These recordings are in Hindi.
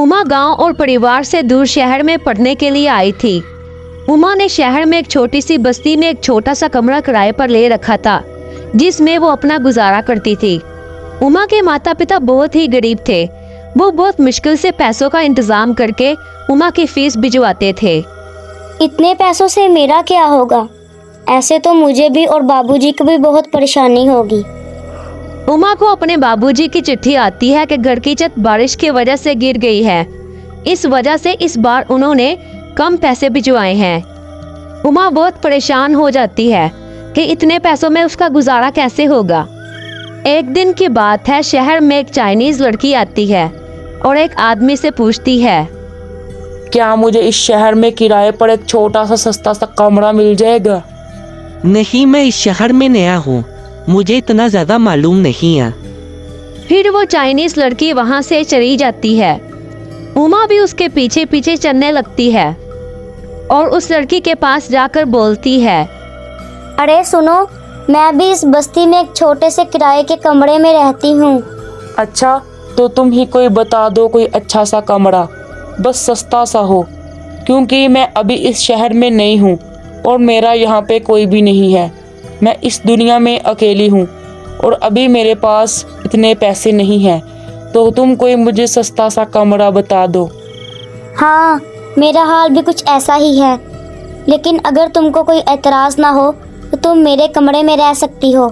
उमा गांव और परिवार से दूर शहर में पढ़ने के लिए आई थी। उमा ने शहर में एक छोटी सी बस्ती में एक छोटा सा कमरा किराए पर ले रखा था, जिसमें वो अपना गुजारा करती थी। उमा के माता पिता बहुत ही गरीब थे। वो बहुत मुश्किल से पैसों का इंतजाम करके उमा की फीस भिजवाते थे। इतने पैसों से मेरा क्या होगा? ऐसे तो मुझे भी और बाबूजी को भी बहुत परेशानी होगी। उमा को अपने बाबूजी की चिट्ठी आती है कि घर की छत बारिश की वजह से गिर गई है। इस वजह से इस बार उन्होंने कम पैसे भिजवाए हैं। उमा बहुत परेशान हो जाती है कि इतने पैसों में उसका गुजारा कैसे होगा। एक दिन की बात है, शहर में एक चाइनीज लड़की आती है और एक आदमी से पूछती है, क्या मुझे इस शहर में किराए पर एक छोटा सा सस्ता सा कमरा मिल जाएगा? नहीं, मैं इस शहर में नया हूँ, मुझे इतना ज़्यादा मालूम नहीं है। फिर वो चाइनीज लड़की वहाँ से चली जाती है। उमा भी उसके पीछे पीछे चलने लगती है और उस लड़की के पास जाकर बोलती है, अरे सुनो, मैं भी इस बस्ती में एक छोटे से किराए के कमरे में रहती हूँ। अच्छा, तो तुम ही कोई बता दो कोई अच्छा सा कमरा, बस सस्ता सा हो, क्योंकि मैं अभी इस शहर में नई हूँ और मेरा यहाँ पे कोई भी नहीं है। मैं इस दुनिया में अकेली हूँ और अभी मेरे पास इतने पैसे नहीं हैं, तो तुम कोई मुझे सस्ता सा कमरा बता दो। हाँ, मेरा हाल भी कुछ ऐसा ही है, लेकिन अगर तुमको कोई एतराज़ ना हो तो तुम मेरे कमरे में रह सकती हो।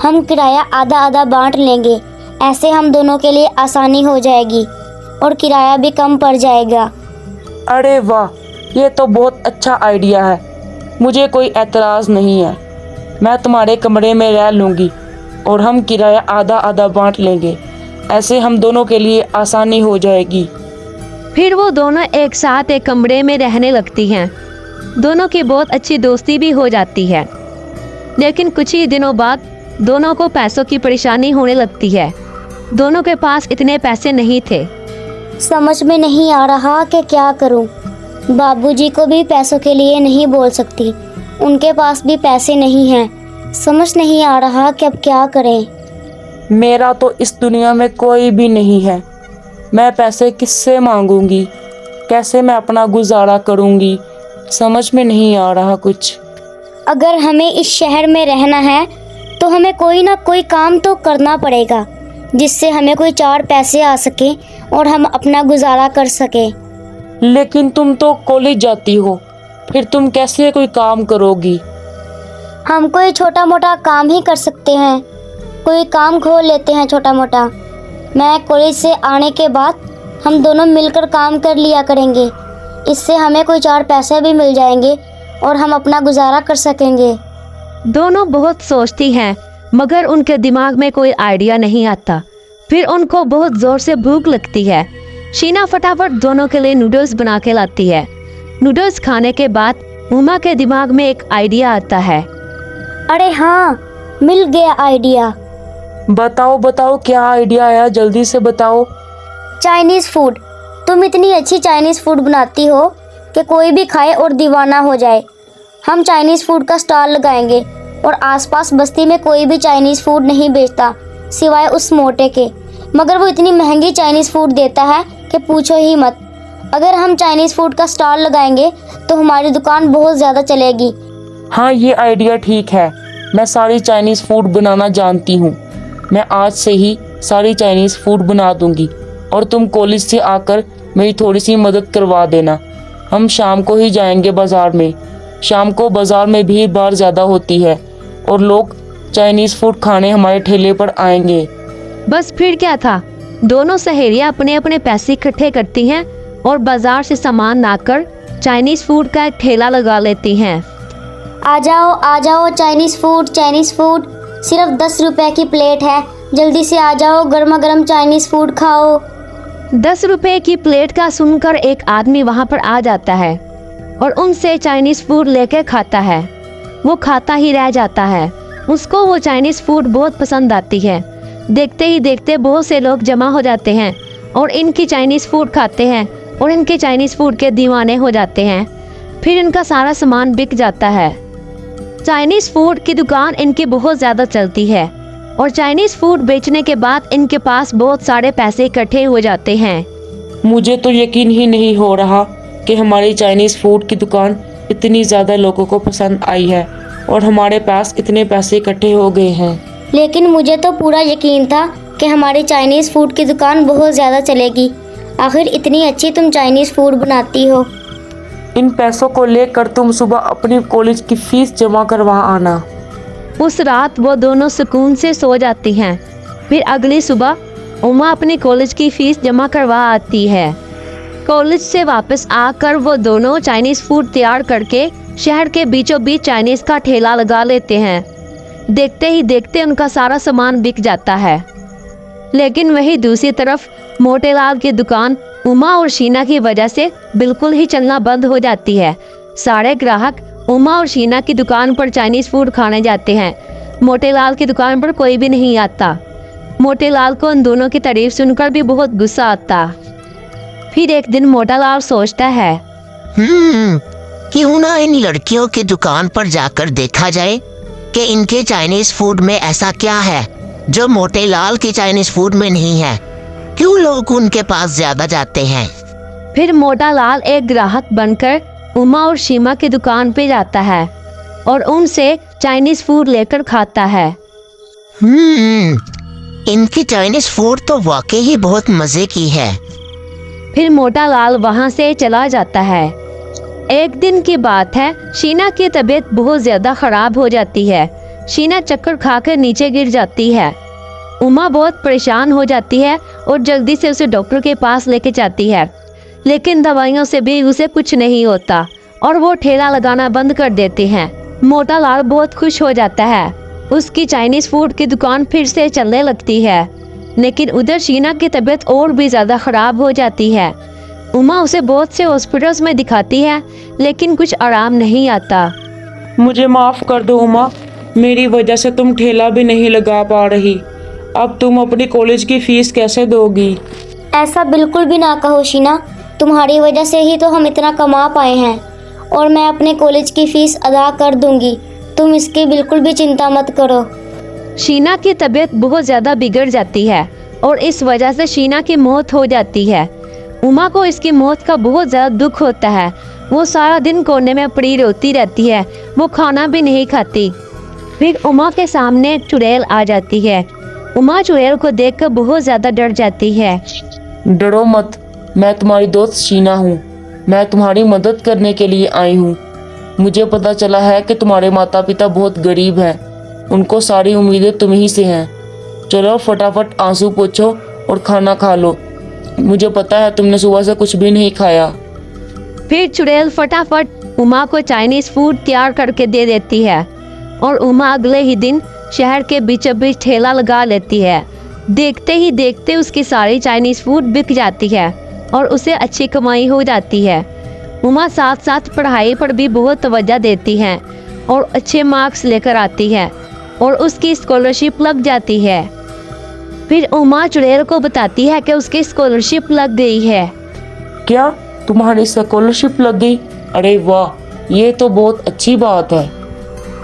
हम किराया आधा आधा बांट लेंगे, ऐसे हम दोनों के लिए आसानी हो जाएगी और किराया भी कम पड़ जाएगा। अरे वाह, ये तो बहुत अच्छा आइडिया है, मुझे कोई एतराज़ नहीं है। मैं तुम्हारे कमरे में रह लूँगी और हम किराया आधा आधा बांट लेंगे, ऐसे हम दोनों के लिए आसानी हो जाएगी। फिर वो दोनों एक साथ एक कमरे में रहने लगती हैं। दोनों की बहुत अच्छी दोस्ती भी हो जाती है। लेकिन कुछ ही दिनों बाद दोनों को पैसों की परेशानी होने लगती है। दोनों के पास इतने पैसे नहीं थे। समझ में नहीं आ रहा कि क्या करूं। बाबूजी को भी पैसों के लिए नहीं बोल सकती, उनके पास भी पैसे नहीं हैं। समझ नहीं आ रहा कि अब क्या करें। मेरा तो इस दुनिया में कोई भी नहीं है, मैं पैसे किससे मांगूंगी, कैसे मैं अपना गुजारा करूंगी, समझ में नहीं आ रहा कुछ। अगर हमें इस शहर में रहना है तो हमें कोई ना कोई काम तो करना पड़ेगा, जिससे हमें कोई चार पैसे आ सके और हम अपना गुजारा कर सके। लेकिन तुम तो कॉलेज जाती हो, फिर तुम कैसे कोई काम करोगी? हम कोई छोटा मोटा काम ही कर सकते हैं, कोई काम खोल लेते हैं छोटा मोटा। मैं कॉलेज से आने के बाद हम दोनों मिलकर काम कर लिया करेंगे, इससे हमें कोई चार पैसे भी मिल जाएंगे और हम अपना गुजारा कर सकेंगे। दोनों बहुत सोचती हैं, मगर उनके दिमाग में कोई आइडिया नहीं आता। फिर उनको बहुत ज़ोर से भूख लगती है। शीना फटाफट दोनों के लिए नूडल्स बना के लाती है। नूडल्स खाने के बाद उमा के दिमाग में एक आइडिया आता है। अरे हाँ, मिल गया आइडिया। बताओ बताओ, क्या आइडिया आया, जल्दी से बताओ। Chinese food. तुम इतनी अच्छी चाइनीज़ फूड बनाती हो कि कोई भी खाए और दीवाना हो जाए। हम चाइनीज़ फूड का स्टॉल लगाएंगे और आसपास बस्ती में कोई भी चाइनीज़ फूड नहीं बेचता सिवाय उस मोटे के, मगर वो इतनी महंगी चाइनीज़ फूड देता है कि पूछो ही मत। अगर हम चाइनीज़ फूड का स्टॉल लगाएंगे तो हमारी दुकान बहुत ज़्यादा चलेगी। हाँ, ये आइडिया ठीक है, मैं सारी चाइनीज़ फूड बनाना जानती हूँ। मैं आज से ही सारी चाइनीज़ फूड बना दूँगी और तुम कॉलेज से आकर मेरी थोड़ी सी मदद करवा देना। हम शाम को ही जाएंगे बाज़ार में। शाम को बाज़ार में भीड़ भाड़ ज़्यादा होती है और लोग चाइनीज़ फूड खाने हमारे ठेले पर आएंगे। बस फिर क्या था, दोनों सहेलियां अपने अपने पैसे इकट्ठे करती हैं और बाजार से सामान लाकर चाइनीज़ फूड का एक ठेला लगा लेती हैं। आ जाओ, चाइनीज़ फूड सिर्फ 10 रुपए की प्लेट है, जल्दी से आ जाओ, गर्मा गर्म चाइनीज़ फूड खाओ। 10 रुपए की प्लेट का सुनकर एक आदमी वहां पर आ जाता है और उनसे चाइनीज़ फूड लेकर खाता है। वो खाता ही रह जाता है। उसको वो चाइनीज़ फूड बहुत पसंद आती है। देखते ही देखते बहुत से लोग जमा हो जाते हैं और इनकी चाइनीज़ फूड खाते हैं और इनके चाइनीज़ फूड के दीवाने हो जाते हैं। फिर इनका सारा सामान बिक जाता है। चाइनीज़ फूड की दुकान इनकी बहुत ज़्यादा चलती है और चाइनीज़ फूड बेचने के बाद इनके पास बहुत सारे पैसे इकट्ठे हो जाते हैं। मुझे तो यकीन ही नहीं हो रहा कि हमारी चाइनीज़ फूड की दुकान इतनी ज़्यादा लोगों को पसंद आई है और हमारे पास इतने पैसे इकट्ठे हो गए हैं। लेकिन मुझे तो पूरा यकीन था कि हमारी चाइनीज़ फूड की दुकान बहुत ज़्यादा चलेगी। आखिर इतनी अच्छी तुम चाइनीज़ फूड बनाती हो। इन पैसों को लेकर तुम सुबह अपनी कॉलेज की फीस जमा करवा आना। उस रात वो दोनों सुकून से सो जाती हैं। फिर अगली सुबह उमा अपनी कॉलेज की फीस जमा करवा आती है। कॉलेज से वापस आकर वो दोनों चाइनीज़ फूड तैयार करके शहर के बीचों बीच चाइनीज़ का ठेला लगा लेते हैं। देखते ही देखते उनका सारा सामान बिक जाता है। लेकिन वही दूसरी तरफ मोटेलाल की दुकान उमा और शीना की वजह से बिल्कुल ही चलना बंद हो जाती है। सारे ग्राहक उमा और शीना की दुकान पर चाइनीज़ फूड खाने जाते हैं। मोटेलाल की दुकान पर कोई भी नहीं आता। मोटेलाल को उन दोनों की तारीफ सुनकर भी बहुत गुस्सा आता। फिर एक दिन मोटालाल सोचता है, क्यों ना इन लड़कियों की दुकान पर जाकर देखा जाए कि इनके चाइनीज फूड में ऐसा क्या है जो मोटेलाल की चाइनीज फूड में नहीं है। क्यों लोग उनके पास ज्यादा जाते हैं। फिर मोटालाल एक ग्राहक बनकर उमा और शीमा की दुकान पे जाता है और उनसे चाइनीज़ फूड लेकर खाता है। इनकी चाइनीज फूड तो वाकई ही बहुत मजे की है। फिर मोटालाल वहाँ से चला जाता है। एक दिन की बात है, शीना की तबीयत बहुत ज़्यादा ख़राब हो जाती है। शीना चक्कर खाकर नीचे गिर जाती है। उमा बहुत परेशान हो जाती है और जल्दी से उसे डॉक्टर के पास लेके जाती है। लेकिन दवाइयों से भी उसे कुछ नहीं होता और वो ठेला लगाना बंद कर देते हैं। मोटालाल बहुत खुश हो जाता है। उसकी चाइनीज़ फूड की दुकान फिर से चलने लगती है। लेकिन उधर शीना की तबीयत और भी ज़्यादा ख़राब हो जाती है। उमा उसे बहुत से हॉस्पिटल्स में दिखाती है लेकिन कुछ आराम नहीं आता। मुझे माफ़ कर दो उमा, मेरी वजह से तुम ठेला भी नहीं लगा पा रही। अब तुम अपनी कॉलेज की फ़ीस कैसे दोगी? ऐसा बिल्कुल भी ना कहो शीना, तुम्हारी वजह से ही तो हम इतना कमा पाए हैं और मैं अपने कॉलेज की फ़ीस अदा कर दूंगी। तुम इसकी बिल्कुल भी चिंता मत करो। शीना की तबीयत बहुत ज़्यादा बिगड़ जाती है और इस वजह से शीना की मौत हो जाती है। उमा को इसकी मौत का बहुत ज़्यादा दुख होता है। वो सारा दिन कोने में पड़ी रोती रहती है। वो खाना भी नहीं खाती। फिर उमा के सामने एक चुड़ैल आ जाती है। उमा चुड़ैल को देखकर बहुत ज़्यादा डर जाती है। डरो मत, मैं तुम्हारी दोस्त शीना हूँ। मैं तुम्हारी मदद करने के लिए आई हूँ। मुझे पता चला है कि तुम्हारे माता पिता बहुत गरीब हैं। उनको सारी उम्मीदें तुम ही से हैं। चलो फटाफट आंसू पोंछो और खाना खा लो। मुझे पता है तुमने सुबह से कुछ भी नहीं खाया। फिर चुड़ैल फटाफट उमा को चाइनीज़ फूड तैयार करके दे देती है और उमा अगले ही दिन शहर के बीचों बीच ठेला लगा लेती है। देखते ही देखते उसकी सारी चाइनीज़ फूड बिक जाती है और उसे अच्छी कमाई हो जाती है। उमा साथ साथ पढ़ाई पर भी बहुत तवज्जो देती है और अच्छे मार्क्स लेकर आती है और उसकी स्कॉलरशिप लग जाती है। फिर उमा चुड़ैल को बताती है कि उसकी स्कॉलरशिप लग गई है। क्या तुम्हारी स्कॉलरशिप लग गई? अरे वाह, ये तो बहुत अच्छी बात है।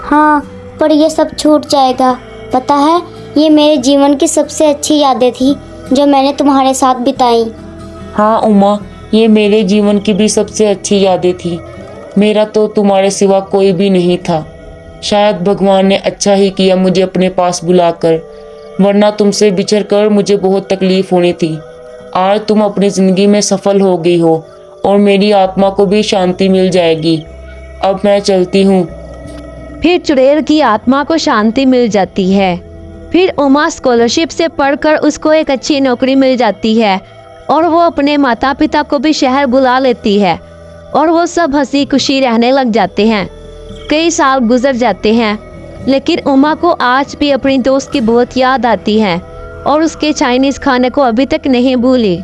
हाँ, पर ये सब छूट जाएगा। पता है, ये मेरे जीवन की सबसे अच्छी यादें थी जो मैंने तुम्हारे साथ बिताई। हाँ उमा, ये मेरे जीवन की भी सबसे अच्छी यादें थी। मेरा तो तुम्हारे सिवा कोई भी नहीं था। शायद भगवान ने अच्छा ही किया मुझे अपने पास बुलाकर, वरना तुमसे बिछड़ कर मुझे बहुत तकलीफ होनी थी। आज तुम अपनी ज़िंदगी में सफल हो गई हो और मेरी आत्मा को भी शांति मिल जाएगी। अब मैं चलती हूँ। फिर चुड़ैल की आत्मा को शांति मिल जाती है। फिर उमा स्कॉलरशिप से पढ़कर उसको एक अच्छी नौकरी मिल जाती है और वो अपने माता पिता को भी शहर बुला लेती है और वो सब हंसी खुशी रहने लग जाते हैं। कई साल गुजर जाते हैं लेकिन उमा को आज भी अपनी दोस्त की बहुत याद आती है और उसके चाइनीज़ खाने को अभी तक नहीं भूली।